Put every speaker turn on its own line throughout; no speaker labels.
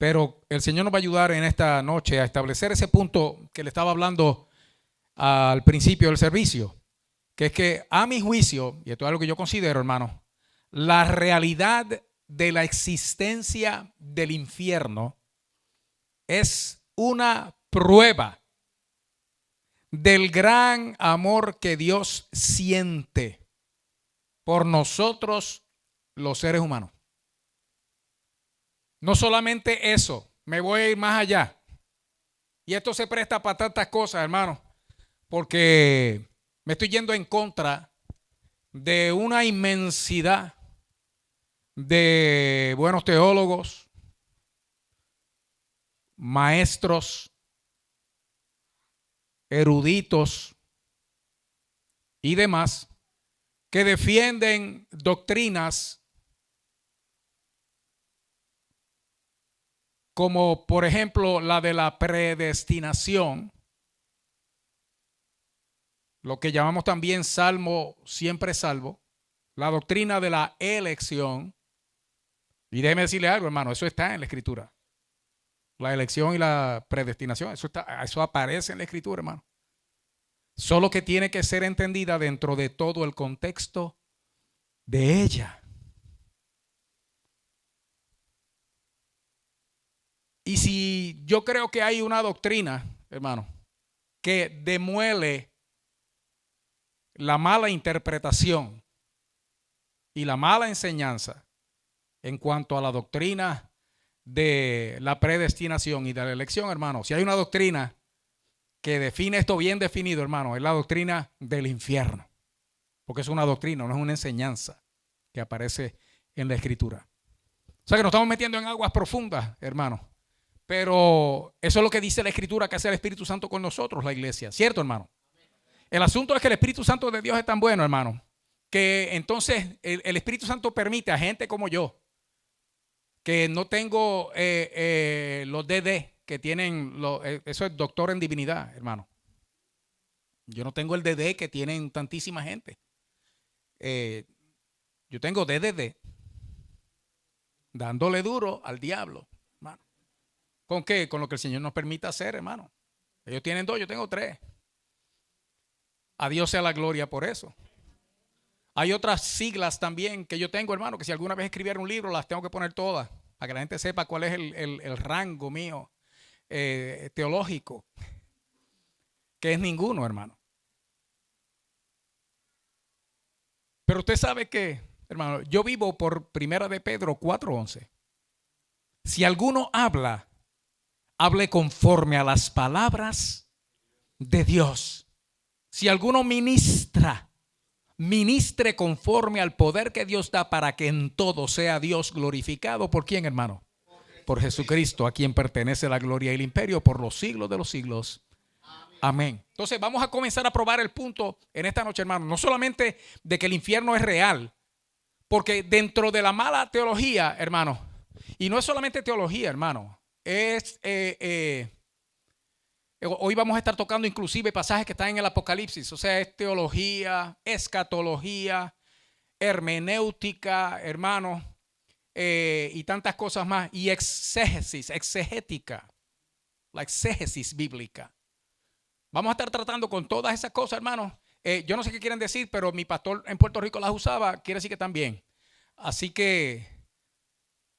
Pero el Señor nos va a ayudar en esta noche a establecer ese punto que le estaba hablando al principio del servicio, que es que a mi juicio, y esto es algo que yo considero, hermano, la realidad de la existencia del infierno es una prueba del gran amor que Dios siente por nosotros los seres humanos. No solamente eso, me voy a ir más allá. Y esto se presta para tantas cosas, hermano, porque me estoy yendo en contra de una inmensidad de buenos teólogos, maestros, eruditos y demás que defienden doctrinas como por ejemplo la de la predestinación, lo que llamamos también salvo siempre salvo, la doctrina de la elección. Y déjeme decirle algo, hermano, eso está en la Escritura. La elección y la predestinación, eso aparece en la Escritura, hermano. Solo que tiene que ser entendida dentro de todo el contexto de ella. Y si yo creo que hay una doctrina, hermano, que demuele la mala interpretación y la mala enseñanza en cuanto a la doctrina de la predestinación y de la elección, hermano, si hay una doctrina que define esto bien definido, hermano, es la doctrina del infierno, porque es una doctrina, no es una enseñanza que aparece en la Escritura. O sea que nos estamos metiendo en aguas profundas, hermano. Pero eso es lo que dice la Escritura que hace el Espíritu Santo con nosotros, la iglesia. ¿Cierto, hermano? El asunto es que el Espíritu Santo de Dios es tan bueno, hermano, que entonces el Espíritu Santo permite a gente como yo, que no tengo los DD que tienen, eso es doctor en divinidad, hermano. Yo no tengo el DD que tienen tantísima gente. Yo tengo DDD, dándole duro al diablo. ¿Con qué? Con lo que el Señor nos permita hacer, hermano. Ellos tienen 2, yo tengo 3. A Dios sea la gloria por eso. Hay otras siglas también que yo tengo, hermano, que si alguna vez escribiera un libro las tengo que poner todas para que la gente sepa cuál es el rango mío teológico, que es ninguno, hermano. Pero usted sabe que, hermano, yo vivo por 1 de Pedro 4:11. Si alguno habla, hable conforme a las palabras de Dios. Si alguno ministra, ministre conforme al poder que Dios da para que en todo sea Dios glorificado. ¿Por quién, hermano? Por Jesucristo, a quien pertenece la gloria y el imperio por los siglos de los siglos. Amén. Entonces vamos a comenzar a probar el punto en esta noche, hermano. No solamente de que el infierno es real, porque dentro de la mala teología, hermano, y no es solamente teología, hermano, hoy vamos a estar tocando inclusive pasajes que están en el Apocalipsis. O sea, es teología, escatología, hermenéutica, hermano, y tantas cosas más. Y exegética, la exégesis bíblica. Vamos a estar tratando con todas esas cosas, hermano. Yo no sé qué quieren decir, pero mi pastor en Puerto Rico las usaba, quiere decir que también. Así que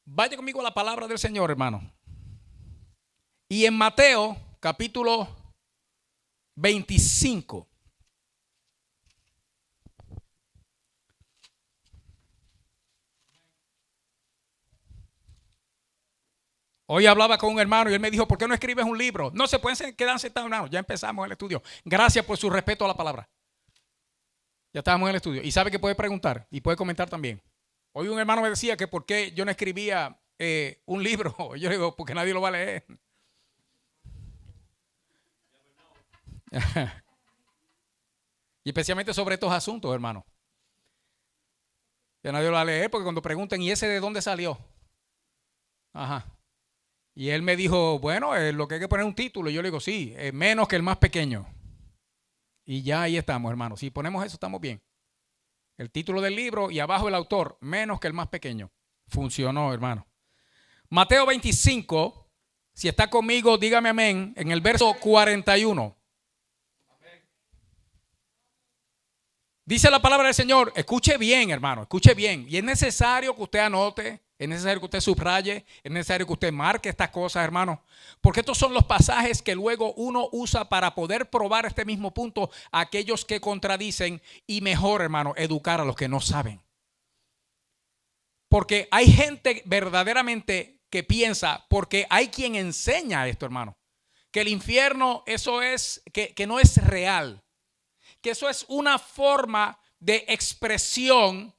vaya conmigo a la palabra del Señor, hermano. Y en Mateo, capítulo 25. Hoy hablaba con un hermano y él me dijo, ¿por qué no escribes un libro? No se pueden quedar sentados, hermano. Ya empezamos el estudio. Gracias por su respeto a la palabra. Ya estábamos en el estudio. Y sabe que puede preguntar y puede comentar también. Hoy un hermano me decía que por qué yo no escribía un libro. Yo le digo, porque nadie lo va a leer. Y especialmente sobre estos asuntos, hermano. Que nadie lo va a leer porque cuando preguntan, ¿y ese de dónde salió? Ajá. Y él me dijo, bueno, lo que hay que poner un título. Y yo le digo, sí, menos que el más pequeño. Y ya ahí estamos, hermano. Si ponemos eso, estamos bien. El título del libro y abajo el autor, menos que el más pequeño. Funcionó, hermano. Mateo 25, si está conmigo, dígame amén, en el verso 41. Dice la palabra del Señor, escuche bien, hermano, escuche bien. Y es necesario que usted anote, es necesario que usted subraye, es necesario que usted marque estas cosas, hermano. Porque estos son los pasajes que luego uno usa para poder probar este mismo punto a aquellos que contradicen y mejor, hermano, educar a los que no saben. Porque hay gente verdaderamente que piensa, porque hay quien enseña esto, hermano, que el infierno, eso es, que no es real. Que eso es una forma de expresión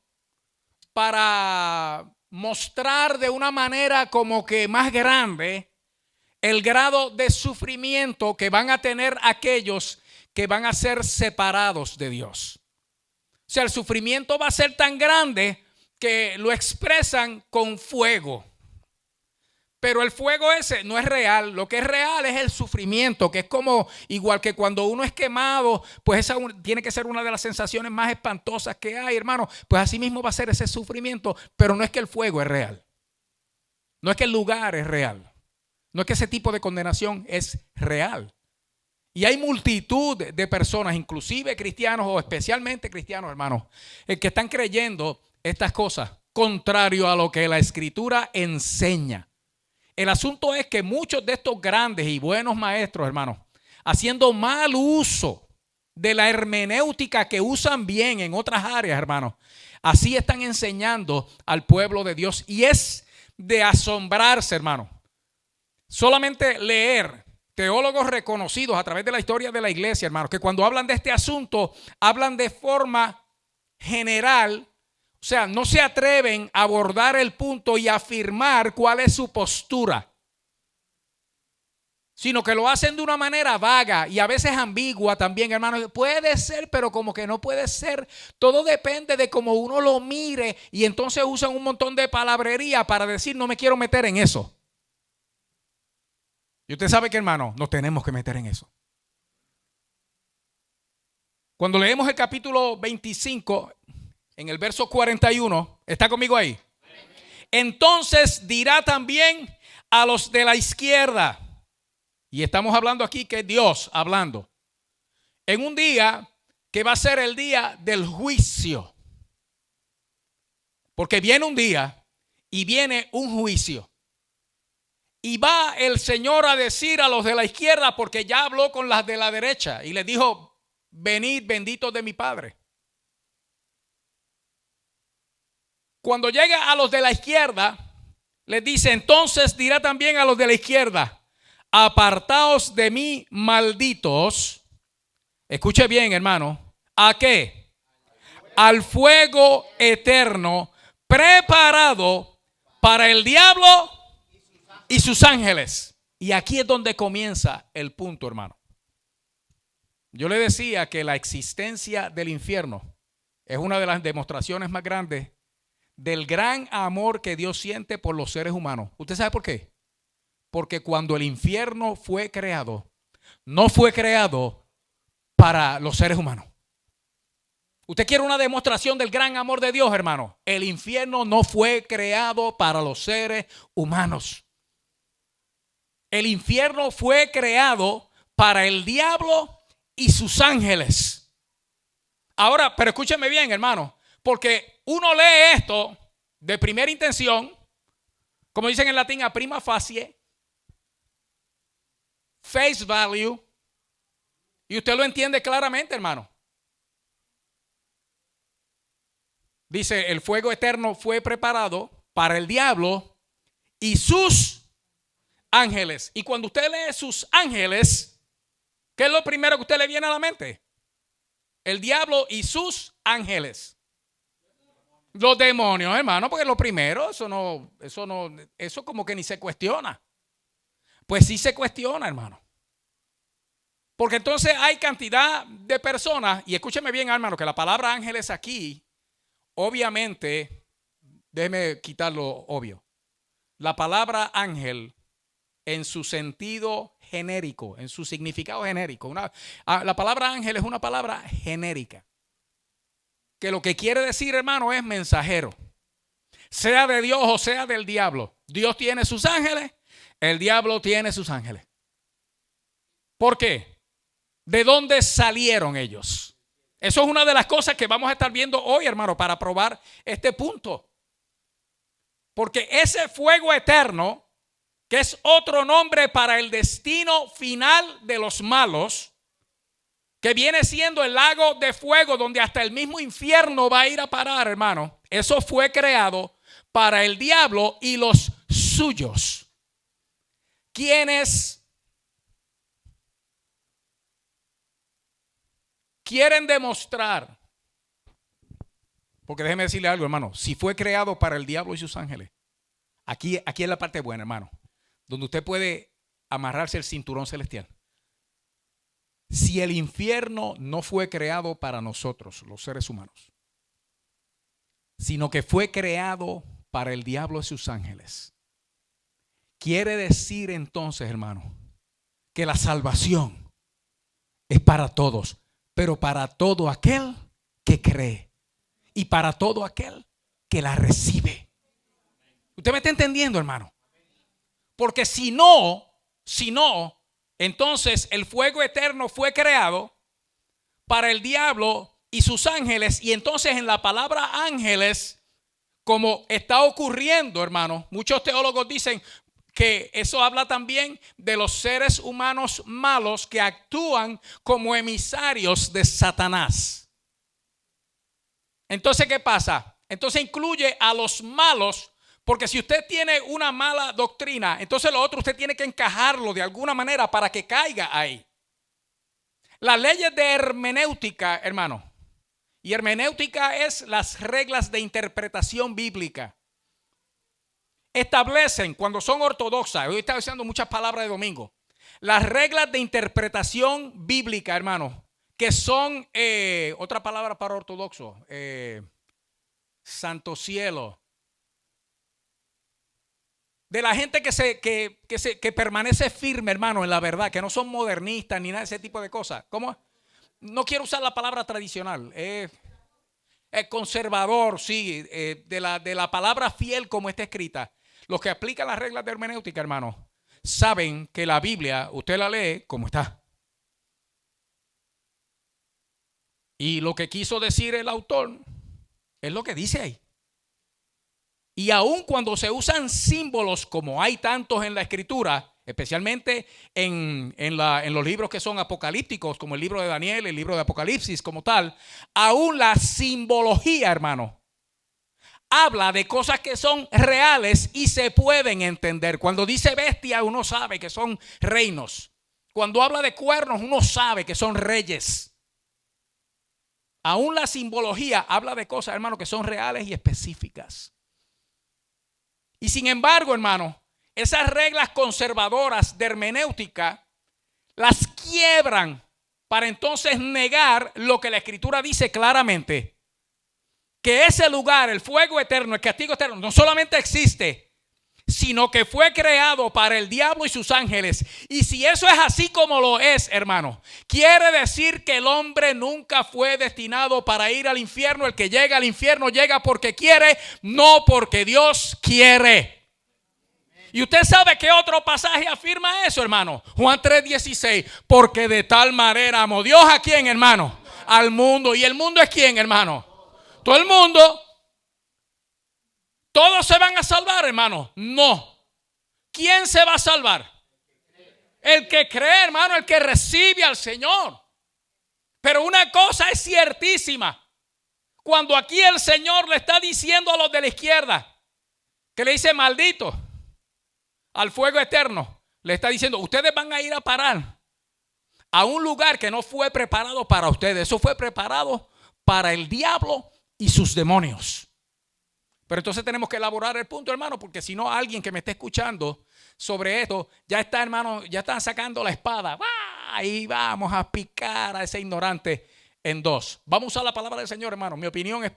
para mostrar de una manera como que más grande el grado de sufrimiento que van a tener aquellos que van a ser separados de Dios. O sea, el sufrimiento va a ser tan grande que lo expresan con fuego. Pero el fuego ese no es real. Lo que es real es el sufrimiento, que es como igual que cuando uno es quemado, pues esa tiene que ser una de las sensaciones más espantosas que hay, hermano. Pues así mismo va a ser ese sufrimiento, pero no es que el fuego es real. No es que el lugar es real. No es que ese tipo de condenación es real. Y hay multitud de personas, inclusive cristianos o especialmente cristianos, hermanos, que están creyendo estas cosas, contrario a lo que la Escritura enseña. El asunto es que muchos de estos grandes y buenos maestros, hermanos, haciendo mal uso de la hermenéutica que usan bien en otras áreas, hermanos, así están enseñando al pueblo de Dios. Y es de asombrarse, hermano. Solamente leer teólogos reconocidos a través de la historia de la iglesia, hermanos, que cuando hablan de este asunto, hablan de forma general. O sea, no se atreven a abordar el punto y afirmar cuál es su postura, sino que lo hacen de una manera vaga y a veces ambigua también, hermano. Puede ser, pero como que no puede ser. Todo depende de cómo uno lo mire y entonces usan un montón de palabrería para decir no me quiero meter en eso. Y usted sabe que, hermano, nos tenemos que meter en eso. Cuando leemos el capítulo 25, en el verso 41, ¿está conmigo ahí? Entonces dirá también a los de la izquierda, y estamos hablando aquí que es Dios hablando, en un día que va a ser el día del juicio. Porque viene un día y viene un juicio. Y va el Señor a decir a los de la izquierda, porque ya habló con las de la derecha y les dijo, venid benditos de mi Padre. Cuando llega a los de la izquierda, les dice, entonces dirá también a los de la izquierda, apartaos de mí, malditos. Escuche bien, hermano. ¿A qué? Al fuego eterno preparado para el diablo y sus ángeles. Y aquí es donde comienza el punto, hermano. Yo le decía que la existencia del infierno es una de las demostraciones más grandes del gran amor que Dios siente por los seres humanos. ¿Usted sabe por qué? Porque cuando el infierno fue creado, no fue creado para los seres humanos. ¿Usted quiere una demostración del gran amor de Dios, hermano? El infierno no fue creado para los seres humanos. El infierno fue creado para el diablo y sus ángeles. Ahora, pero escúcheme bien, hermano, porque uno lee esto de primera intención, como dicen en latín, a prima facie, face value, y usted lo entiende claramente, hermano. Dice, el fuego eterno fue preparado para el diablo y sus ángeles. Y cuando usted lee sus ángeles, ¿qué es lo primero que usted le viene a la mente? El diablo y sus ángeles. Los demonios, hermano, porque lo primero, eso como que ni se cuestiona. Pues sí se cuestiona, hermano. Porque entonces hay cantidad de personas, y escúcheme bien, hermano, que la palabra ángeles aquí, obviamente, déjeme quitar lo obvio. La palabra ángel en su sentido genérico, en su significado genérico. La palabra ángel es una palabra genérica. Que lo que quiere decir, hermano, es mensajero. Sea de Dios o sea del diablo. Dios tiene sus ángeles, el diablo tiene sus ángeles. ¿Por qué? ¿De dónde salieron ellos? Eso es una de las cosas que vamos a estar viendo hoy, hermano, para probar este punto. Porque ese fuego eterno, que es otro nombre para el destino final de los malos, que viene siendo el lago de fuego donde hasta el mismo infierno va a ir a parar, hermano. Eso fue creado para el diablo y los suyos, quienes quieren demostrar, porque déjeme decirle algo, hermano, si fue creado para el diablo y sus ángeles, aquí es la parte buena, hermano, donde usted puede amarrarse el cinturón celestial. Si el infierno no fue creado para nosotros, los seres humanos, sino que fue creado para el diablo y sus ángeles, quiere decir entonces, hermano, que la salvación es para todos, pero para todo aquel que cree y para todo aquel que la recibe. ¿Usted me está entendiendo, hermano? Porque si no, entonces el fuego eterno fue creado para el diablo y sus ángeles. Y entonces en la palabra ángeles, como está ocurriendo, hermano, muchos teólogos dicen que eso habla también de los seres humanos malos que actúan como emisarios de Satanás. Entonces, ¿qué pasa? Entonces incluye a los malos. Porque si usted tiene una mala doctrina, entonces lo otro usted tiene que encajarlo de alguna manera para que caiga ahí. Las leyes de hermenéutica, hermano. Y hermenéutica es las reglas de interpretación bíblica. Establecen, cuando son ortodoxas, hoy estoy usando muchas palabras de domingo, las reglas de interpretación bíblica, hermano, que son, otra palabra para ortodoxo, santo cielo. De la gente que permanece firme, hermano, en la verdad, que no son modernistas ni nada de ese tipo de cosas. ¿Cómo? No quiero usar la palabra tradicional. Es conservador, sí, de la palabra fiel como está escrita. Los que aplican las reglas de hermenéutica, hermano, saben que la Biblia, usted la lee como está. Y lo que quiso decir el autor es lo que dice ahí. Y aun cuando se usan símbolos como hay tantos en la escritura, especialmente en los libros que son apocalípticos, como el libro de Daniel, el libro de Apocalipsis como tal, aún la simbología, hermano, habla de cosas que son reales y se pueden entender. Cuando dice bestia, uno sabe que son reinos. Cuando habla de cuernos, uno sabe que son reyes. Aún la simbología habla de cosas, hermano, que son reales y específicas. Y sin embargo, hermano, esas reglas conservadoras de hermenéutica las quiebran para entonces negar lo que la Escritura dice claramente. Que ese lugar, el fuego eterno, el castigo eterno, no solamente existe, sino que fue creado para el diablo y sus ángeles. Y si eso es así como lo es, hermano, quiere decir que el hombre nunca fue destinado para ir al infierno. El que llega al infierno llega porque quiere, no porque Dios quiere. Y usted sabe que otro pasaje afirma eso, hermano. Juan 3:16. Porque de tal manera amó Dios a quién, hermano, al mundo. ¿Y el mundo es quién, hermano? Todo el mundo. ¿Todos se van a salvar, hermano? No. ¿Quién se va a salvar? El que cree, hermano, el que recibe al Señor. Pero una cosa es ciertísima. Cuando aquí el Señor le está diciendo a los de la izquierda, que le dice maldito al fuego eterno, le está diciendo, ustedes van a ir a parar a un lugar que no fue preparado para ustedes. Eso fue preparado para el diablo y sus demonios. Pero entonces tenemos que elaborar el punto, hermano, porque si no, alguien que me esté escuchando sobre esto, ya está, hermano, ya están sacando la espada. Y vamos a picar a ese ignorante en dos. Vamos a usar la palabra del Señor, hermano. Mi opinión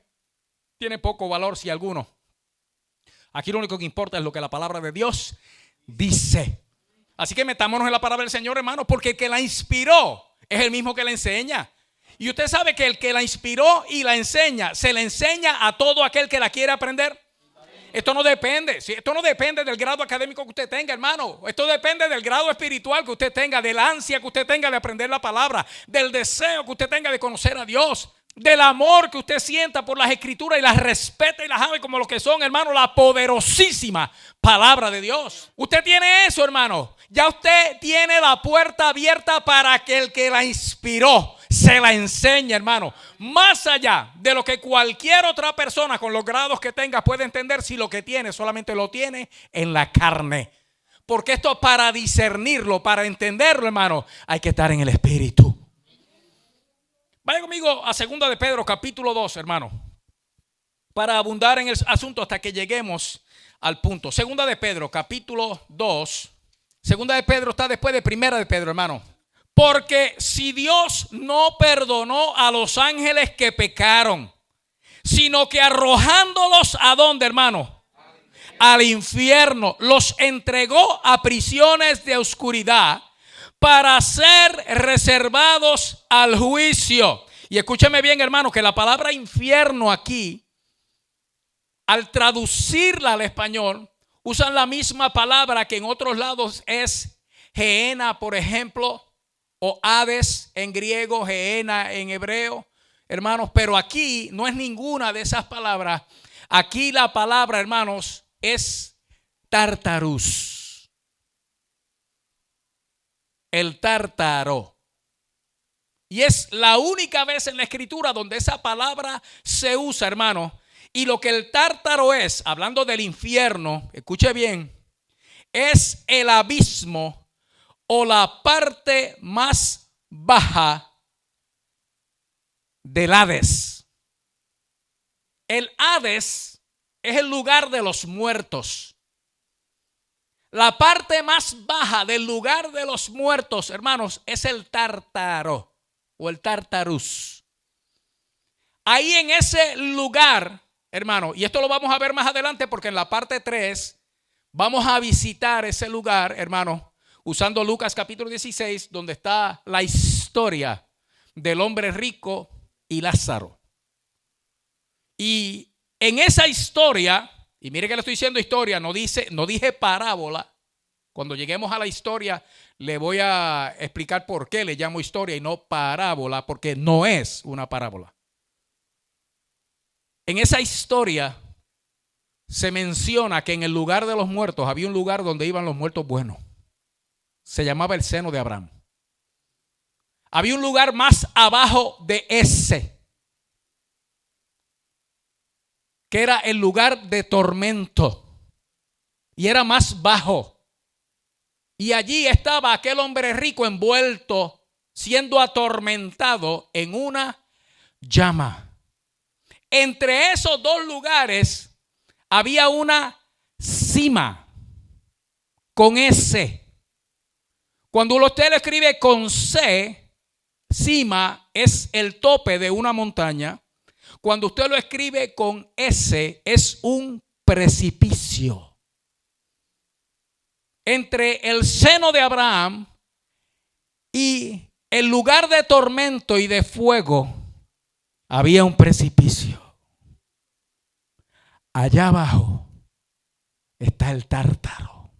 tiene poco valor, si alguno. Aquí lo único que importa es lo que la palabra de Dios dice. Así que metámonos en la palabra del Señor, hermano, porque el que la inspiró es el mismo que la enseña. Y usted sabe que el que la inspiró y la enseña, se la enseña a todo aquel que la quiere aprender. Esto no depende, ¿sí? Esto no depende del grado académico que usted tenga, hermano. Esto depende del grado espiritual que usted tenga, de la ansia que usted tenga de aprender la palabra, del deseo que usted tenga de conocer a Dios, del amor que usted sienta por las escrituras y las respeta y las ama como lo que son, hermano, la poderosísima palabra de Dios. Usted tiene eso, hermano. Ya usted tiene la puerta abierta para que el que la inspiró se la enseñe, hermano. Más allá de lo que cualquier otra persona con los grados que tenga puede entender, si lo que tiene solamente lo tiene en la carne. Porque esto, para discernirlo, para entenderlo, hermano, hay que estar en el espíritu. Vaya conmigo a 2 de Pedro capítulo 2, hermano, para abundar en el asunto hasta que lleguemos al punto. 2 de Pedro capítulo 2. 2 de Pedro está después de 1 de Pedro, hermano. Porque si Dios no perdonó a los ángeles que pecaron, sino que arrojándolos ¿a dónde, hermano? Al infierno, los entregó a prisiones de oscuridad para ser reservados al juicio. Y escúcheme bien, hermano, que la palabra infierno aquí, al traducirla al español, usan la misma palabra que en otros lados es Gehenna, por ejemplo, o Hades en griego, Gehenna en hebreo, hermanos. Pero aquí no es ninguna de esas palabras. Aquí la palabra, hermanos, es Tartarus. El tártaro. Y es la única vez en la escritura donde esa palabra se usa, hermano. Y lo que el tártaro es, hablando del infierno, escuche bien, es el abismo o la parte más baja del Hades. El Hades es el lugar de los muertos. La parte más baja del lugar de los muertos, hermanos, es el tártaro o el Tartarus. Ahí en ese lugar, hermano, y esto lo vamos a ver más adelante porque en la parte 3 vamos a visitar ese lugar, hermano, usando Lucas capítulo 16, donde está la historia del hombre rico y Lázaro. Y en esa historia, y mire que le estoy diciendo historia, no dije parábola. Cuando lleguemos a la historia le voy a explicar por qué le llamo historia y no parábola, porque no es una parábola. En esa historia se menciona que en el lugar de los muertos había un lugar donde iban los muertos buenos. Se llamaba el seno de Abraham. Había un lugar más abajo de ese, que era el lugar de tormento, y era más bajo. Y allí estaba aquel hombre rico envuelto, siendo atormentado en una llama. Entre esos dos lugares había una cima con S. Cuando usted lo escribe con C, cima es el tope de una montaña. Cuando usted lo escribe con S, es un precipicio. Entre el seno de Abraham y el lugar de tormento y de fuego había un precipicio. Allá abajo está el Tártaro.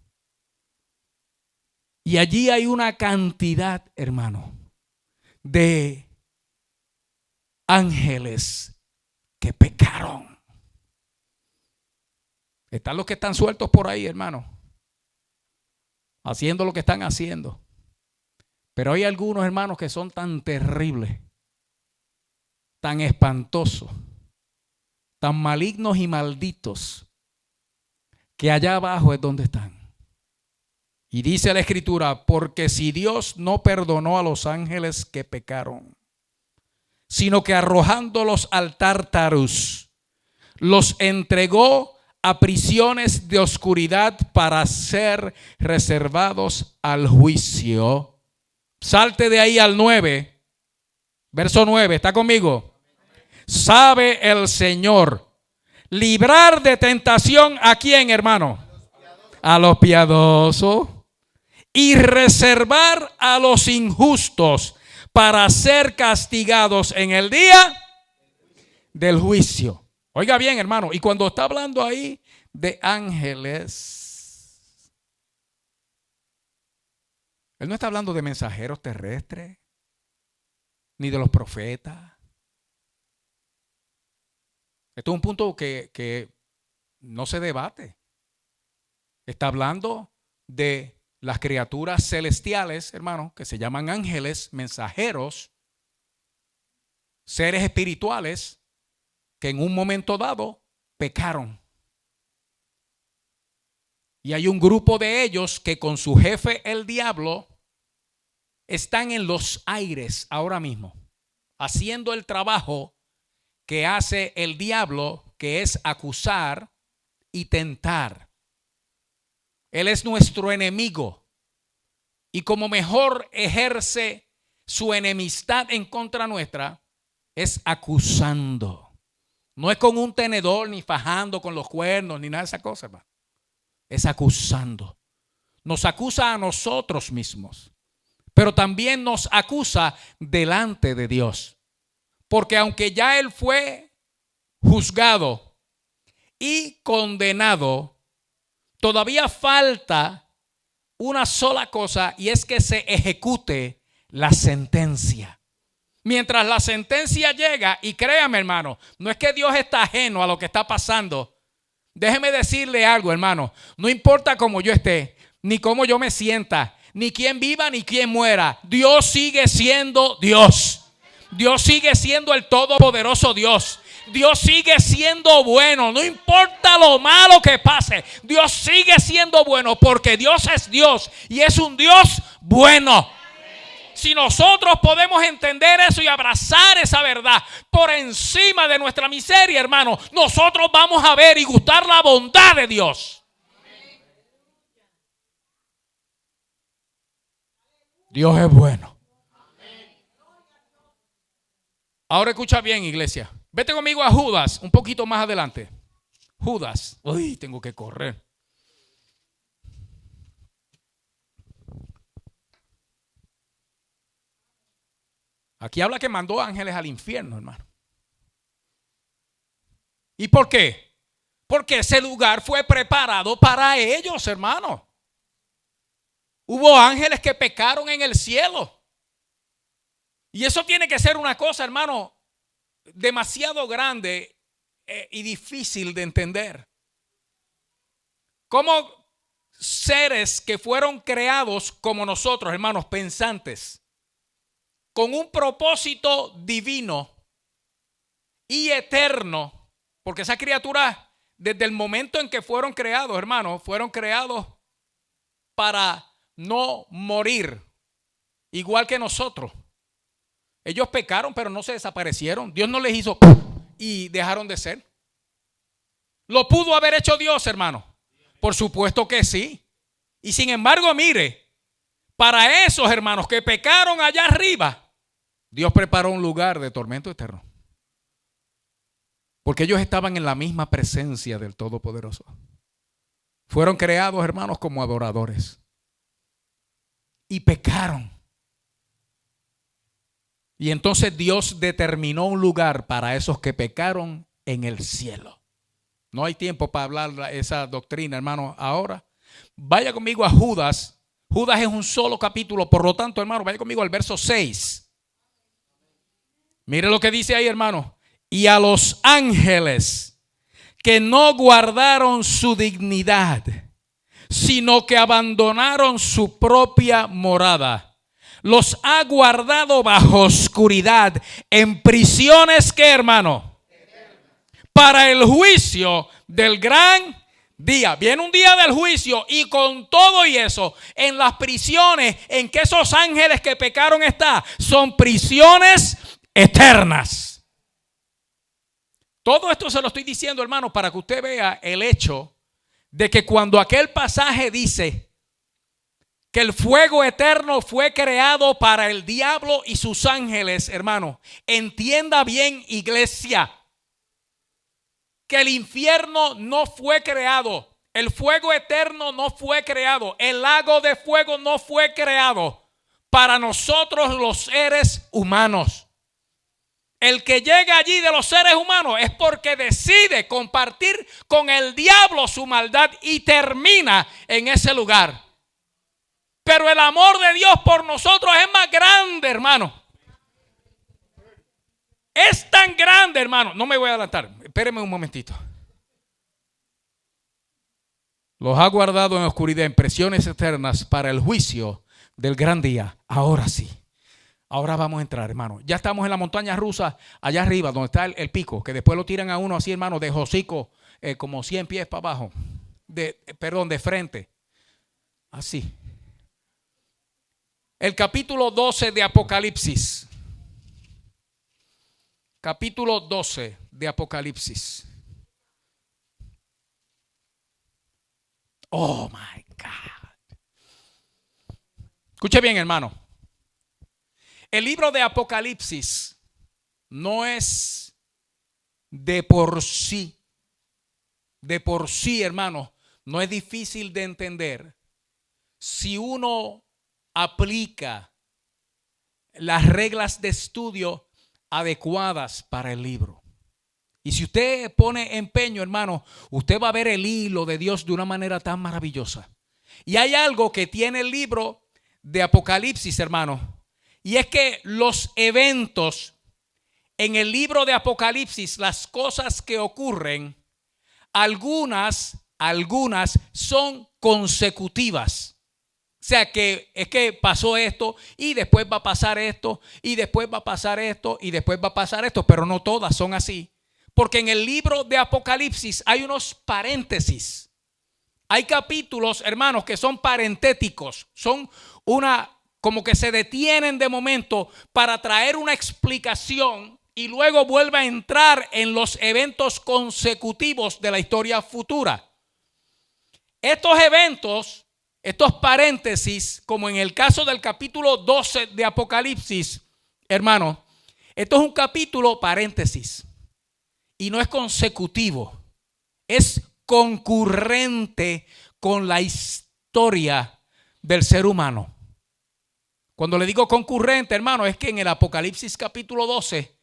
Y allí hay una cantidad, hermano, de ángeles que pecaron. Están los que están sueltos por ahí, hermano, haciendo lo que están haciendo. Pero hay algunos, hermanos, que son tan terribles, tan espantosos, tan malignos y malditos, que allá abajo es donde están. Y dice la escritura, porque si Dios no perdonó a los ángeles que pecaron, sino que arrojándolos al Tartarus, los entregó a prisiones de oscuridad para ser reservados al juicio. Salte de ahí al 9, verso 9, ¿está conmigo? ¿Sabe el Señor librar de tentación a quién, hermano? A los piadosos. Y reservar a los injustos para ser castigados en el día del juicio. Oiga bien, hermano, y cuando está hablando ahí de ángeles. Él no está hablando de mensajeros terrestres, ni de los profetas. Esto es un punto que no se debate. Está hablando de las criaturas celestiales, hermano, que se llaman ángeles, mensajeros, seres espirituales que en un momento dado pecaron. Y hay un grupo de ellos que con su jefe, el diablo, están en los aires ahora mismo, haciendo el trabajo que hace el diablo, que es acusar y tentar. Él es nuestro enemigo. Y como mejor ejerce su enemistad en contra nuestra, es acusando. No es con un tenedor, ni fajando con los cuernos, ni nada de esa cosa, hermano. Es acusando. Nos acusa a nosotros mismos, pero también nos acusa delante de Dios. Porque aunque ya él fue juzgado y condenado, todavía falta una sola cosa, y es que se ejecute la sentencia. Mientras la sentencia llega, y créame, hermano, no es que Dios está ajeno a lo que está pasando. Déjeme decirle algo, hermano. No importa cómo yo esté, ni cómo yo me sienta, ni quién viva, ni quién muera. Dios sigue siendo Dios. Dios sigue siendo el todopoderoso Dios. Dios sigue siendo bueno. No importa lo malo que pase, Dios sigue siendo bueno, porque Dios es Dios y es un Dios bueno. Si nosotros podemos entender eso y abrazar esa verdad por encima de nuestra miseria, hermano, nosotros vamos a ver y gustar la bondad de Dios. Dios es bueno. Ahora escucha bien, iglesia. Vete conmigo a Judas, un poquito más adelante. Judas. Uy, tengo que correr. Aquí habla que mandó ángeles al infierno, hermano. ¿Y por qué? Porque ese lugar fue preparado para ellos, hermano. Hubo ángeles que pecaron en el cielo. Y eso tiene que ser una cosa, hermano, demasiado grande y difícil de entender. Como seres que fueron creados como nosotros, hermanos, pensantes, con un propósito divino y eterno, porque esas criaturas, desde el momento en que fueron creados, hermanos, fueron creados para no morir, igual que nosotros. Ellos pecaron, pero no se desaparecieron. Dios no les hizo y dejaron de ser. ¿Lo pudo haber hecho Dios, hermano? Por supuesto que sí. Y sin embargo, mire, para esos hermanos que pecaron allá arriba, Dios preparó un lugar de tormento eterno. Porque ellos estaban en la misma presencia del Todopoderoso. Fueron creados, hermanos, como adoradores. Y pecaron. Y entonces Dios determinó un lugar para esos que pecaron en el cielo. No hay tiempo para hablar esa doctrina, hermano, ahora. Vaya conmigo a Judas. Judas es un solo capítulo, por lo tanto, hermano, vaya conmigo al verso 6. Mire lo que dice ahí, hermano. Y a los ángeles que no guardaron su dignidad, sino que abandonaron su propia morada, los ha guardado bajo oscuridad en prisiones, ¿qué, hermano? Para el juicio del gran día. Viene un día del juicio, y con todo y eso, en las prisiones en que esos ángeles que pecaron están, son prisiones eternas. Todo esto se lo estoy diciendo, hermano, para que usted vea el hecho de que cuando aquel pasaje dice que el fuego eterno fue creado para el diablo y sus ángeles, hermano, entienda bien, iglesia, que el infierno no fue creado, el fuego eterno no fue creado, el lago de fuego no fue creado para nosotros los seres humanos. El que llega allí de los seres humanos es porque decide compartir con el diablo su maldad y termina en ese lugar. Pero el amor de Dios por nosotros es más grande, hermano. Es tan grande, hermano. No me voy a adelantar. Espérenme un momentito. Los ha guardado en oscuridad, en prisiones eternas para el juicio del gran día. Ahora sí. Ahora vamos a entrar, hermano. Ya estamos en la montaña rusa, allá arriba, donde está el pico, que después lo tiran a uno así, hermano, de hocico, como 100 pies para abajo. De frente. Así. El capítulo 12 de Apocalipsis. Capítulo 12 de Apocalipsis. Oh my God. Escuche bien, hermano. El libro de Apocalipsis no es de por sí, hermano, no es difícil de entender si uno aplica las reglas de estudio adecuadas para el libro. Y si usted pone empeño, hermano, usted va a ver el hilo de Dios de una manera tan maravillosa. Y hay algo que tiene el libro de Apocalipsis, hermano, y es que los eventos en el libro de Apocalipsis, las cosas que ocurren, algunas son consecutivas. O sea que es que pasó esto y después va a pasar esto y después va a pasar esto y después va a pasar esto, pero no todas son así. Porque en el libro de Apocalipsis hay unos paréntesis. Hay capítulos, hermanos, que son parentéticos. Son como que se detienen de momento para traer una explicación y luego vuelve a entrar en los eventos consecutivos de la historia futura. Estos eventos, estos paréntesis, como en el caso del capítulo 12 de Apocalipsis, hermano, esto es un capítulo paréntesis y no es consecutivo, es concurrente con la historia del ser humano. Cuando le digo concurrente, hermano, es que en el Apocalipsis capítulo 12,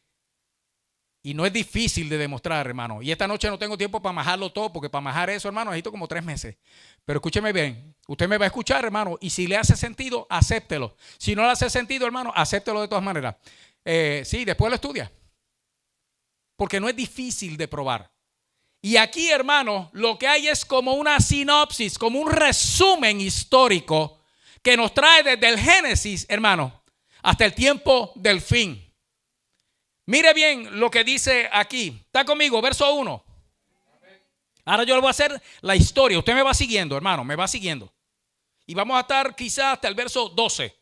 y no es difícil de demostrar, hermano, y esta noche no tengo tiempo para majarlo todo, porque para majar eso, hermano, necesito como 3 meses. Pero escúcheme bien, usted me va a escuchar, hermano, y si le hace sentido, acéptelo. Si no le hace sentido, hermano, acéptelo de todas maneras. Sí, después lo estudia, porque no es difícil de probar. Y aquí, hermano, lo que hay es como una sinopsis, como un resumen histórico que nos trae desde el Génesis, hermano, hasta el tiempo del fin. Mire bien lo que dice aquí. Está conmigo, verso 1. Ahora yo le voy a hacer la historia. Usted me va siguiendo, hermano, me va siguiendo. Y vamos a estar quizás hasta el verso 12.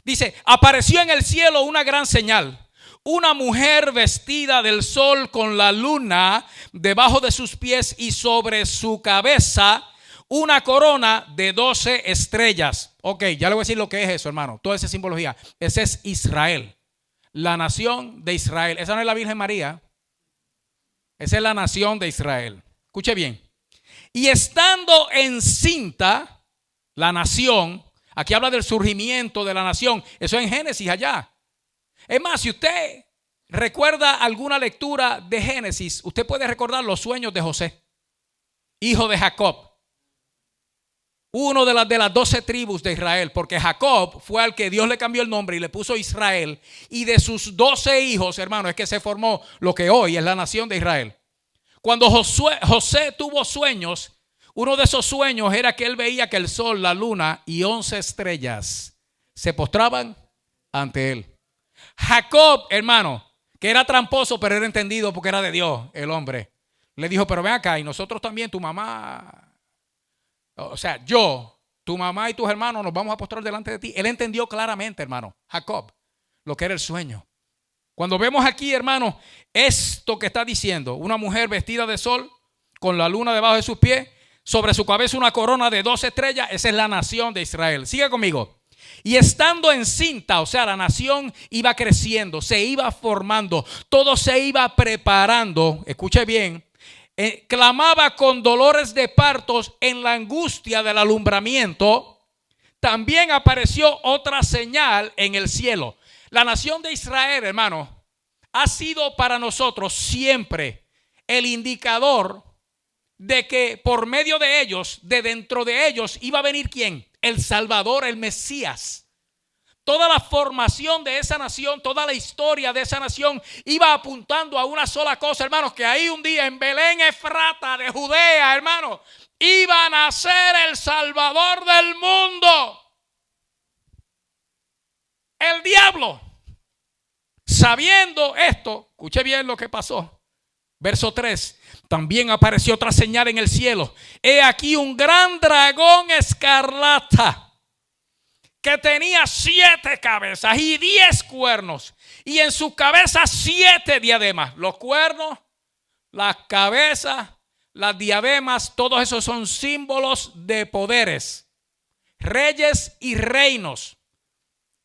Dice, apareció en el cielo una gran señal. Una mujer vestida del sol con la luna debajo de sus pies y sobre su cabeza una corona de 12 estrellas. Ok, ya le voy a decir lo que es eso, hermano. Toda esa simbología. Ese es Israel. La nación de Israel. Esa no es la Virgen María. Esa es la nación de Israel. Escuche bien. Y estando encinta, la nación, aquí habla del surgimiento de la nación. Eso es en Génesis allá. Es más, si usted recuerda alguna lectura de Génesis, usted puede recordar los sueños de José, hijo de Jacob. Uno de las 12 tribus de Israel, porque Jacob fue al que Dios le cambió el nombre y le puso Israel. Y de sus 12 hijos, hermano, es que se formó lo que hoy es la nación de Israel. Cuando José tuvo sueños, uno de esos sueños era que él veía que el sol, la luna y 11 estrellas se postraban ante él. Jacob, hermano, que era tramposo, pero era entendido porque era de Dios, el hombre, le dijo, pero ven acá, y nosotros también, tu mamá... O sea, tu mamá y tus hermanos nos vamos a postrar delante de ti. Él entendió claramente, hermano, Jacob, lo que era el sueño. Cuando vemos aquí, hermano, esto que está diciendo, una mujer vestida de sol, con la luna debajo de sus pies, sobre su cabeza una corona de 12 estrellas, esa es la nación de Israel. Siga conmigo. Y estando encinta, o sea, la nación iba creciendo, se iba formando, todo se iba preparando. Escuche bien. Clamaba con dolores de partos en la angustia del alumbramiento. También apareció otra señal en el cielo. La nación de Israel, hermano, ha sido para nosotros siempre el indicador de que por medio de ellos, de dentro de ellos, iba a venir ¿quién? El Salvador, el Mesías. Toda la formación de esa nación, toda la historia de esa nación iba apuntando a una sola cosa, hermanos, que ahí un día en Belén Efrata de Judea, hermanos, iba a nacer el Salvador del mundo. El diablo, sabiendo esto, escuche bien lo que pasó. Verso 3, también apareció otra señal en el cielo. He aquí un gran dragón escarlata que tenía 7 cabezas y 10 cuernos. Y en sus cabezas 7 diademas. Los cuernos, las cabezas, las diademas, todos esos son símbolos de poderes, reyes y reinos.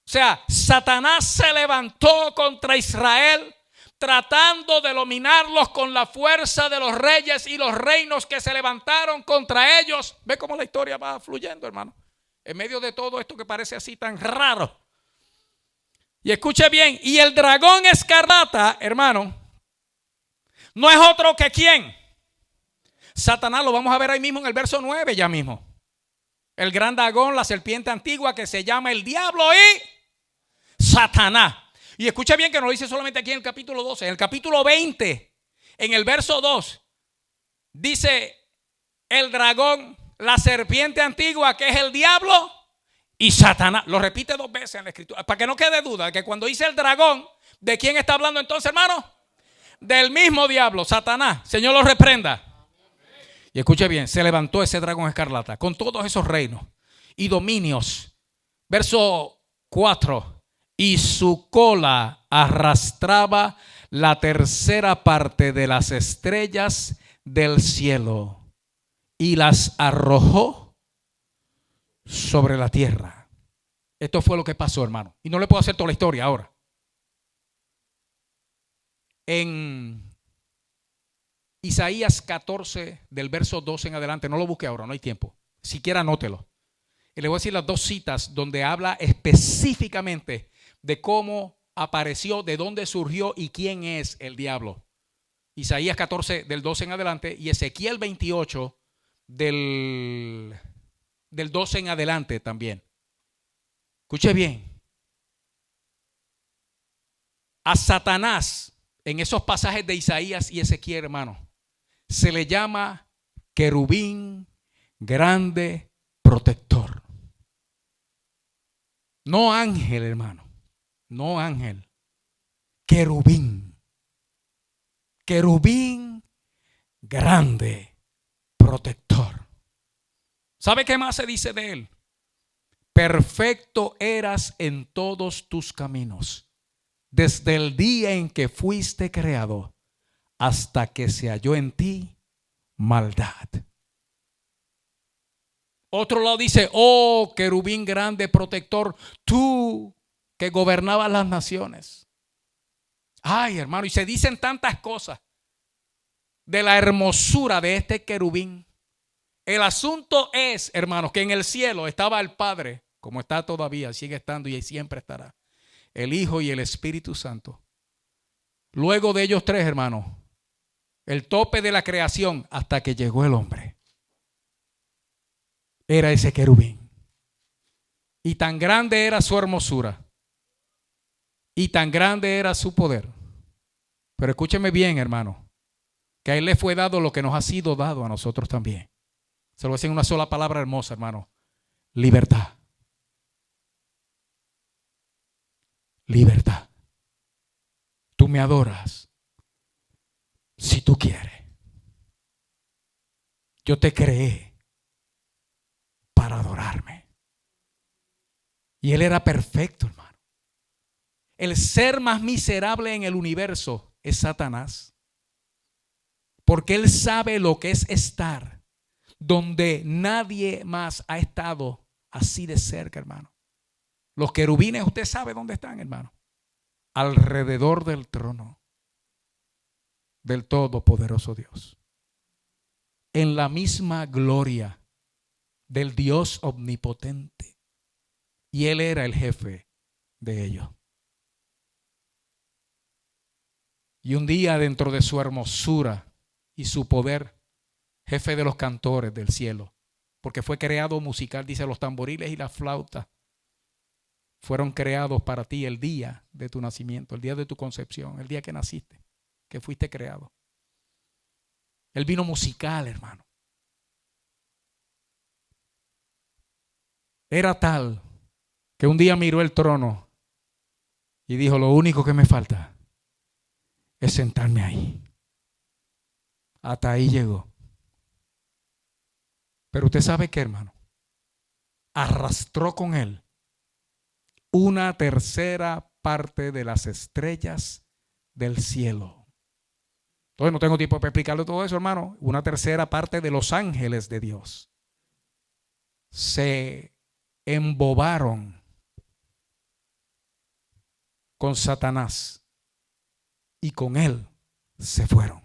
O sea, Satanás se levantó contra Israel tratando de dominarlos con la fuerza de los reyes y los reinos que se levantaron contra ellos. ¿Ve cómo la historia va fluyendo, hermano? En medio de todo esto que parece así tan raro. Y escuche bien, y el dragón escarlata, hermano, no es otro que ¿quién? Satanás. Lo vamos a ver ahí mismo en el verso 9 ya mismo. El gran dragón, la serpiente antigua que se llama el diablo y Satanás. Y escucha bien que no lo dice solamente aquí en el capítulo 12. En el capítulo 20, en el verso 2, dice el dragón, la serpiente antigua, que es el diablo y Satanás. Lo repite 2 veces en la escritura, para que no quede duda que cuando dice el dragón, ¿de quién está hablando entonces, hermano? Del mismo diablo, Satanás. Señor lo reprenda. Y escuche bien, se levantó ese dragón escarlata con todos esos reinos y dominios. Verso 4. Y su cola arrastraba la 1/3 parte de las estrellas del cielo y las arrojó sobre la tierra. Esto fue lo que pasó, hermano. Y no le puedo hacer toda la historia ahora. En Isaías 14, del verso 12 en adelante, no lo busque ahora, no hay tiempo. Siquiera anótelo. Y le voy a decir las 2 citas donde habla específicamente de cómo apareció, de dónde surgió y quién es el diablo. Isaías 14 del 12 en adelante y Ezequiel 28 del 12 en adelante también. Escuche bien. A Satanás, en esos pasajes de Isaías y Ezequiel, hermano, se le llama querubín grande protector. No ángel, hermano. No ángel. Querubín. Querubín grande protector. ¿Sabe qué más se dice de él? Perfecto eras en todos tus caminos, desde el día en que fuiste creado, hasta que se halló en ti maldad. Otro lado dice, oh querubín grande protector, tú que gobernabas las naciones. Ay, hermano, y se dicen tantas cosas de la hermosura de este querubín. El asunto es, hermanos, que en el cielo estaba el Padre, como está todavía, sigue estando y siempre estará, el Hijo y el Espíritu Santo. Luego de ellos 3, hermanos, el tope de la creación hasta que llegó el hombre. Era ese querubín. Y tan grande era su hermosura. Y tan grande era su poder. Pero escúcheme bien, hermano, que a él le fue dado lo que nos ha sido dado a nosotros también. Se lo voy a decir en una sola palabra hermosa, hermano. Libertad. Libertad. Tú me adoras si tú quieres. Yo te creé para adorarme. Y él era perfecto, hermano. El ser más miserable en el universo es Satanás. Porque él sabe lo que es estar donde nadie más ha estado así de cerca, hermano. Los querubines, usted sabe dónde están, hermano. Alrededor del trono del Todopoderoso Dios. En la misma gloria del Dios omnipotente. Y él era el jefe de ellos. Y un día, dentro de su hermosura y su poder, jefe de los cantores del cielo, porque fue creado musical, dice, los tamboriles y la flauta fueron creados para ti el día de tu nacimiento, el día de tu concepción, el día que naciste, que fuiste creado. El vino musical, hermano, era tal que un día miró el trono y dijo: lo único que me falta es sentarme ahí. Hasta ahí llegó. Pero usted sabe qué, hermano, arrastró con él una tercera parte de las estrellas del cielo. Entonces no tengo tiempo para explicarle todo eso, hermano. Una tercera parte de los ángeles de Dios se embobaron con Satanás y con él se fueron.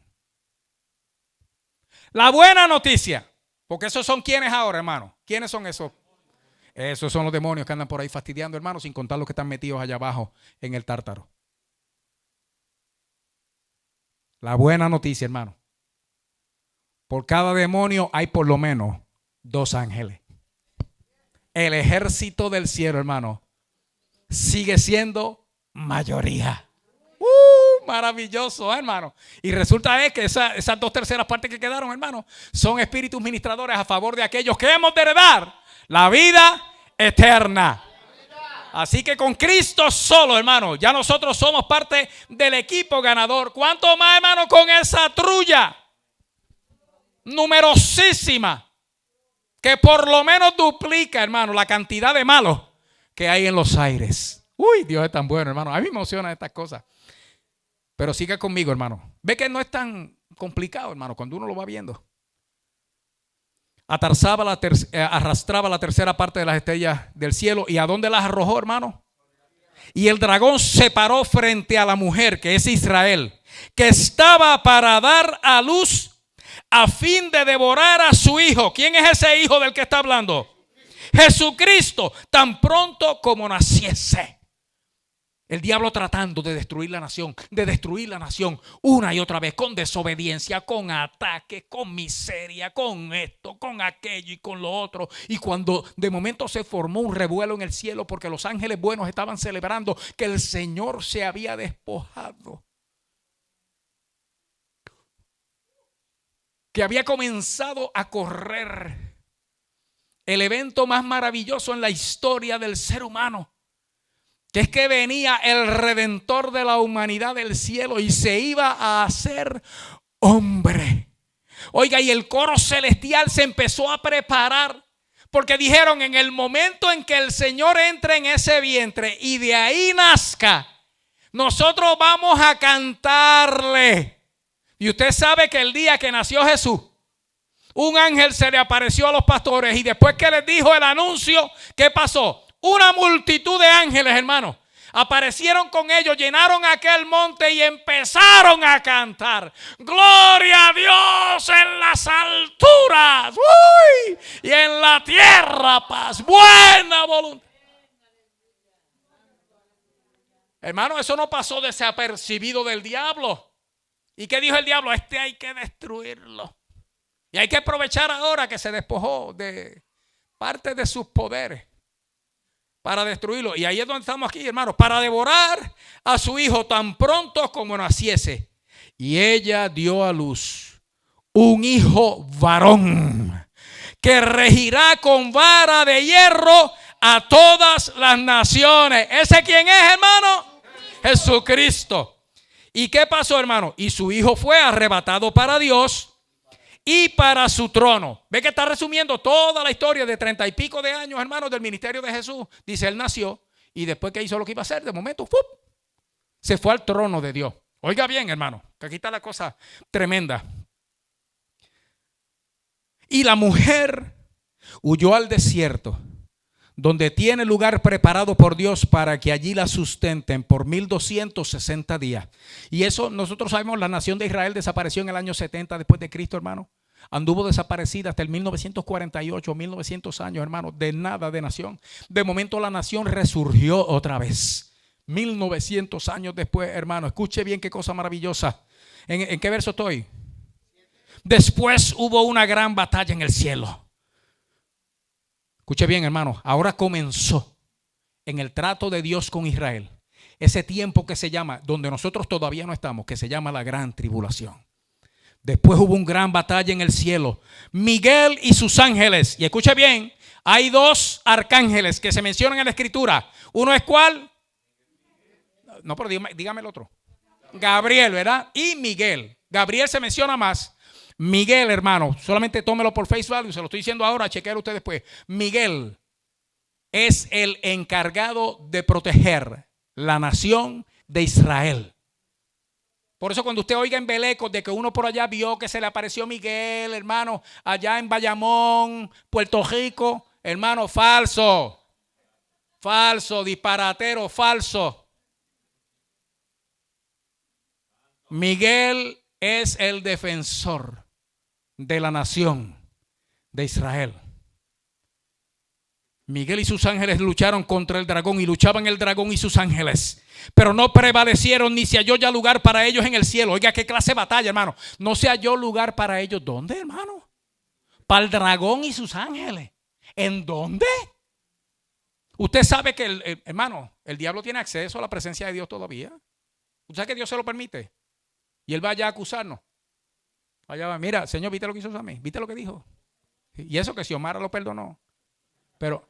La buena noticia, porque esos son quienes ahora, hermano. ¿Quiénes son esos? Esos son los demonios que andan por ahí fastidiando, hermano, sin contar los que están metidos allá abajo en el tártaro. La buena noticia, hermano: por cada demonio hay por lo menos 2 ángeles. El ejército del cielo, hermano, sigue siendo mayoría. Maravilloso, hermano. Y resulta que esas 2/3 partes que quedaron, hermano, son espíritus ministradores a favor de aquellos que hemos de heredar la vida eterna. Así que con Cristo solo, hermano, ya nosotros somos parte del equipo ganador. ¿Cuánto más, hermano, con esa trulla numerosísima que por lo menos duplica, hermano, la cantidad de malos que hay en los aires? Uy, Dios es tan bueno, hermano. A mí me emocionan estas cosas. Pero siga conmigo, hermano. Ve que no es tan complicado, hermano, cuando uno lo va viendo. Arrastraba la tercera parte de las estrellas del cielo. ¿Y a dónde las arrojó, hermano? Y el dragón se paró frente a la mujer, que es Israel, que estaba para dar a luz a fin de devorar a su hijo. ¿Quién es ese hijo del que está hablando? Jesucristo, tan pronto como naciese. El diablo tratando de destruir la nación una y otra vez, con desobediencia, con ataque, con miseria, con esto, con aquello y con lo otro. Y cuando de momento se formó un revuelo en el cielo porque los ángeles buenos estaban celebrando que el Señor se había despojado, que había comenzado a correr el evento más maravilloso en la historia del ser humano, que es que venía el Redentor de la humanidad del cielo y se iba a hacer hombre. Oiga, y el coro celestial se empezó a preparar, porque dijeron: en el momento en que el Señor entre en ese vientre y de ahí nazca, nosotros vamos a cantarle. Y usted sabe que el día que nació Jesús, un ángel se le apareció a los pastores, y después que les dijo el anuncio, ¿qué pasó? Una multitud de ángeles, hermano, aparecieron con ellos, llenaron aquel monte y empezaron a cantar: gloria a Dios en las alturas, ¡uy! Y en la tierra paz, buena voluntad. Hermano, eso no pasó desapercibido del diablo. ¿Y qué dijo el diablo? Hay que destruirlo. Y hay que aprovechar ahora que se despojó de parte de sus poderes para destruirlo. Y ahí es donde estamos aquí, hermanos, para devorar a su hijo tan pronto como naciese. Y ella dio a luz un hijo varón, que regirá con vara de hierro a todas las naciones. ¿Ese quién es, hermano? Jesucristo. ¿Y qué pasó, hermano? Y su hijo fue arrebatado para Dios y para su trono. Ve que está resumiendo toda la historia de 30 y pico de años, hermanos, del ministerio de Jesús. Dice: él nació y después que hizo lo que iba a hacer, de momento ¡fup!, se fue al trono de Dios. Oiga bien, hermano, que aquí está la cosa tremenda. Y la mujer huyó al desierto, donde tiene lugar preparado por Dios para que allí la sustenten por 1260 días. Y eso nosotros sabemos, la nación de Israel desapareció en el año 70 después de Cristo, hermano. Anduvo desaparecida hasta el 1948, 1900 años, hermano, de nada de nación. De momento la nación resurgió otra vez. 1900 años después, hermano, escuche bien qué cosa maravillosa. ¿En qué verso estoy? Después hubo una gran batalla en el cielo. Escuche bien, hermano, ahora comenzó en el trato de Dios con Israel ese tiempo que se llama, donde nosotros todavía no estamos, que se llama la gran tribulación. Después hubo una gran batalla en el cielo. Miguel y sus ángeles. Y escuche bien, hay dos arcángeles que se mencionan en la escritura. Uno es ¿cuál? No, pero dígame el otro. Gabriel, ¿verdad? Y Miguel. Gabriel se menciona más. Miguel, hermano, solamente tómelo por face value, se lo estoy diciendo ahora, chequear usted después. Miguel es el encargado de proteger la nación de Israel. Por eso cuando usted oiga en Belecos de que uno por allá vio que se le apareció Miguel, hermano, allá en Bayamón, Puerto Rico, hermano, falso, disparatero, falso. Miguel es el defensor de la nación de Israel. Miguel y sus ángeles lucharon contra el dragón y luchaban el dragón y sus ángeles, pero no prevalecieron ni se halló ya lugar para ellos en el cielo. Oiga, qué clase de batalla, hermano. No se halló lugar para ellos. ¿Dónde, hermano? Para el dragón y sus ángeles. ¿En dónde? Usted sabe que, hermano, el diablo tiene acceso a la presencia de Dios todavía. ¿Usted sabe que Dios se lo permite? Y él va allá a acusarnos. Allá va, mira, Señor, ¿viste lo que hizo a mí? ¿Viste lo que dijo? Y eso que Xiomara lo perdonó. Pero,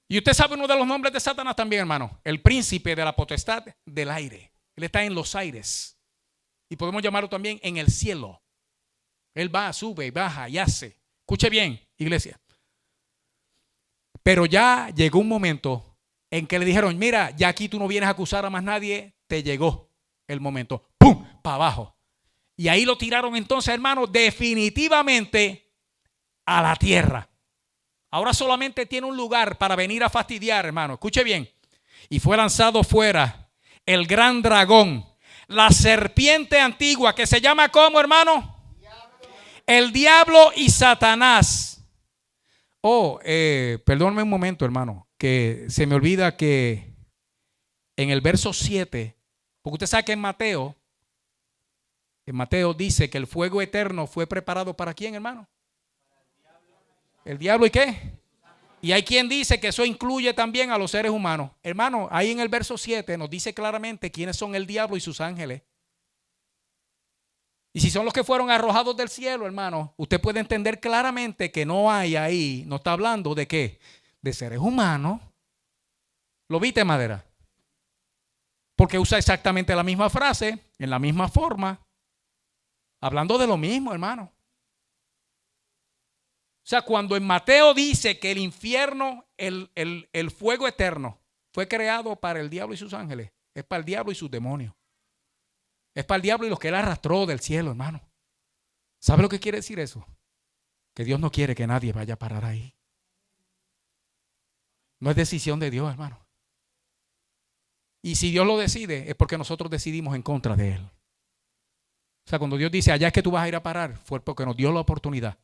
y usted sabe uno de los nombres de Satanás también, hermano. El príncipe de la potestad del aire. Él está en los aires. Y podemos llamarlo también en el cielo. Él va, sube, baja y hace. Escuche bien, iglesia. Pero ya llegó un momento en que le dijeron, mira, ya aquí tú no vienes a acusar a más nadie. Te llegó el momento. ¡Pum! Para abajo. Y ahí lo tiraron entonces, hermano, definitivamente a la tierra. Ahora solamente tiene un lugar para venir a fastidiar, hermano. Escuche bien. Y fue lanzado fuera el gran dragón, la serpiente antigua, que se llama ¿cómo, hermano? El diablo y Satanás. Perdóname un momento, hermano, que se me olvida que en el verso 7, porque usted sabe que en Mateo dice que el fuego eterno fue preparado ¿para quién, hermano? ¿El diablo y qué? Y hay quien dice que eso incluye también a los seres humanos. Hermano, ahí en el verso 7 nos dice claramente quiénes son el diablo y sus ángeles. Y si son los que fueron arrojados del cielo, hermano, usted puede entender claramente que no hay ahí, no está hablando de qué, de seres humanos. ¿Lo viste, Madera? Porque usa exactamente la misma frase, en la misma forma, hablando de lo mismo, hermano. O sea, cuando en Mateo dice que el infierno, el fuego eterno, fue creado para el diablo y sus ángeles, es para el diablo y sus demonios. Es para el diablo y los que él arrastró del cielo, hermano. ¿Sabe lo que quiere decir eso? Que Dios no quiere que nadie vaya a parar ahí. No es decisión de Dios, hermano. Y si Dios lo decide, es porque nosotros decidimos en contra de Él. O sea, cuando Dios dice, allá es que tú vas a ir a parar, fue porque nos dio la oportunidad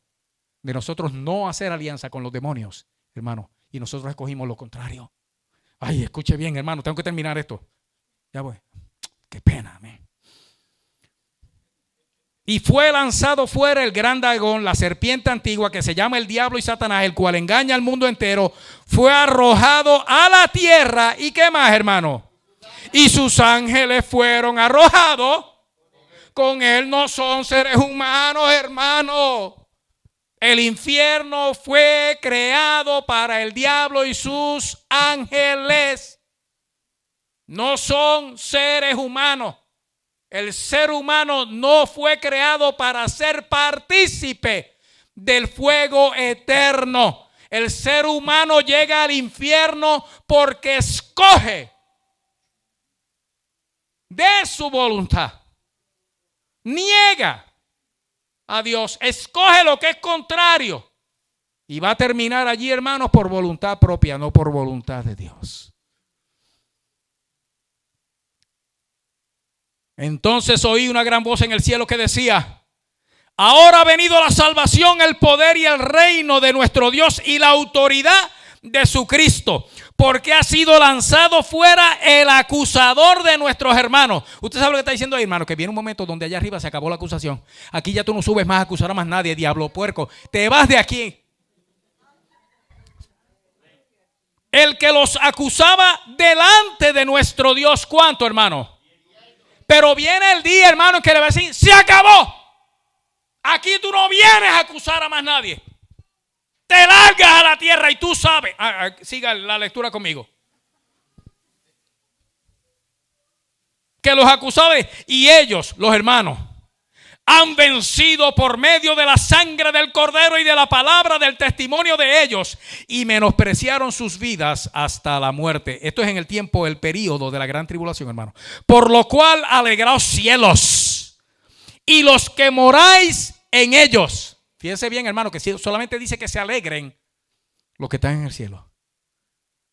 de nosotros no hacer alianza con los demonios, hermano. Y nosotros escogimos lo contrario. Ay, escuche bien, hermano, tengo que terminar esto. Ya voy. Qué pena, amén. Y fue lanzado fuera el gran dragón, la serpiente antigua, que se llama el diablo y Satanás, el cual engaña al mundo entero. Fue arrojado a la tierra. ¿Y qué más, hermano? Y sus ángeles fueron arrojados. Con él. No son seres humanos, hermano. El infierno fue creado para el diablo y sus ángeles. No son seres humanos. El ser humano no fue creado para ser partícipe del fuego eterno. El ser humano llega al infierno porque escoge de su voluntad. Niega a Dios, escoge lo que es contrario y va a terminar allí, hermanos, por voluntad propia, no por voluntad de Dios. Entonces oí una gran voz en el cielo que decía: Ahora ha venido la salvación, el poder y el reino de nuestro Dios y la autoridad de su Cristo, porque ha sido lanzado fuera el acusador de nuestros hermanos. Usted sabe lo que está diciendo ahí, hermano, que viene un momento donde allá arriba se acabó la acusación. Aquí ya tú no subes más a acusar a más nadie, diablo puerco. Te vas de aquí. El que los acusaba delante de nuestro Dios. ¿Cuánto, hermano? Pero viene el día, hermano, en que le va a decir: se acabó. Aquí tú no vienes a acusar a más nadie. Te largas a la tierra y tú sabes. Siga la lectura conmigo. Que los acusadores y ellos, los hermanos, han vencido por medio de la sangre del Cordero y de la palabra del testimonio de ellos, y menospreciaron sus vidas hasta la muerte. Esto es en el tiempo, el período de la gran tribulación, hermano. Por lo cual alegraos cielos y los que moráis en ellos. Fíjense bien, hermano, que solamente dice que se alegren los que están en el cielo.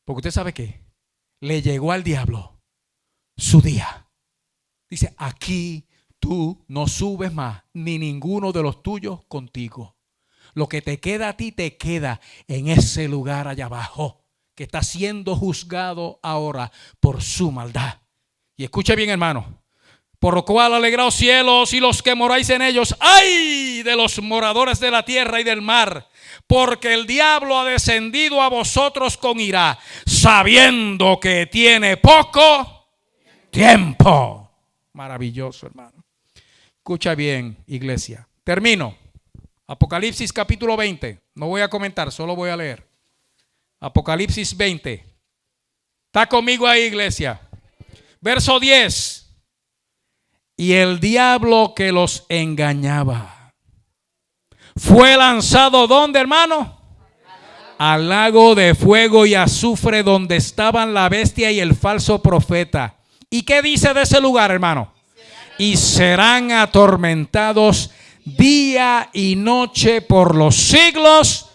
Porque usted sabe que le llegó al diablo su día. Dice: aquí tú no subes más, ni ninguno de los tuyos contigo. Lo que te queda a ti, te queda en ese lugar allá abajo, que está siendo juzgado ahora por su maldad. Y escuche bien, hermano. Por lo cual alegraos cielos y los que moráis en ellos. ¡Ay de los moradores de la tierra y del mar! Porque el diablo ha descendido a vosotros con ira, sabiendo que tiene poco tiempo. Maravilloso, hermano. Escucha bien, iglesia. Termino. Apocalipsis capítulo 20. No voy a comentar, solo voy a leer. Apocalipsis 20. ¿Está conmigo ahí, iglesia? Verso 10. Y el diablo que los engañaba fue lanzado, ¿dónde, hermano? Al lago de fuego y azufre, donde estaban la bestia y el falso profeta. ¿Y qué dice de ese lugar, hermano? Y serán atormentados día y noche por los siglos.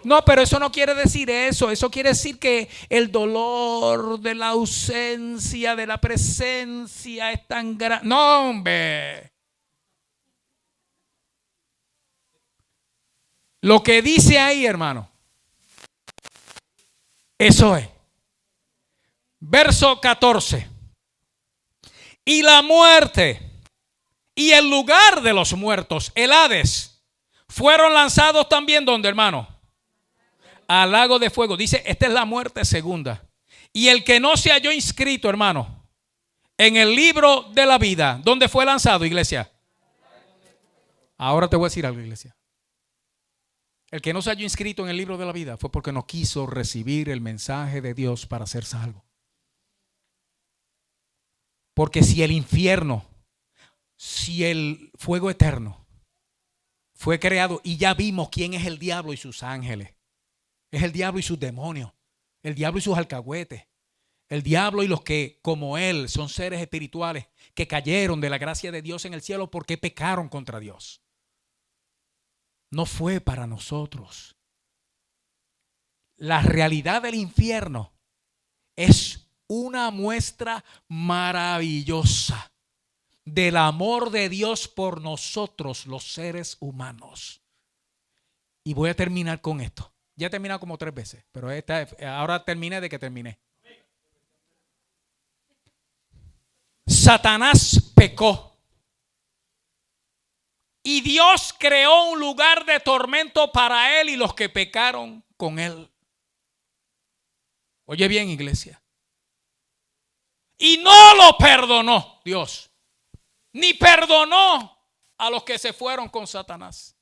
No, pero eso no quiere decir eso. Eso quiere decir que el dolor de la ausencia, de la presencia es tan grande. No, hombre. Lo que dice ahí, hermano, eso es. Verso 14. Y la muerte y el lugar de los muertos, el Hades, fueron lanzados también, ¿dónde, hermano? Al lago de fuego. Dice, esta es la muerte segunda. Y el que no se halló inscrito, hermano, en el libro de la vida, ¿dónde fue lanzado, iglesia? Ahora te voy a decir algo, iglesia. El que no se halló inscrito en el libro de la vida fue porque no quiso recibir el mensaje de Dios para ser salvo. Porque si el infierno, si el fuego eterno fue creado, y ya vimos quién es el diablo y sus ángeles. Es el diablo y sus demonios, el diablo y sus alcahuetes, el diablo y los que como él son seres espirituales que cayeron de la gracia de Dios en el cielo porque pecaron contra Dios. No fue para nosotros. La realidad del infierno es una muestra maravillosa del amor de Dios por nosotros, los seres humanos. Y voy a terminar con esto. Ya he terminado como 3 veces, pero ahora terminé de que terminé. Satanás pecó y Dios creó un lugar de tormento para él y los que pecaron con él. Oye bien, iglesia. Y no lo perdonó Dios, ni perdonó a los que se fueron con Satanás.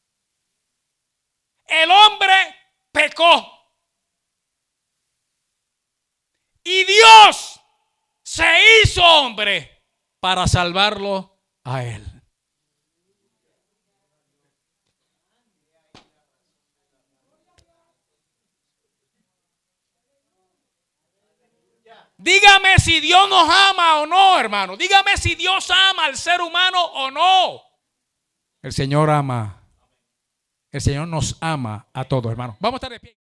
El hombre pecó y Dios se hizo hombre para salvarlo a él. Dígame si Dios nos ama o no, hermano. Dígame si Dios ama al ser humano o no. El Señor ama. El Señor nos ama a todos, hermano. Vamos a estar de pie.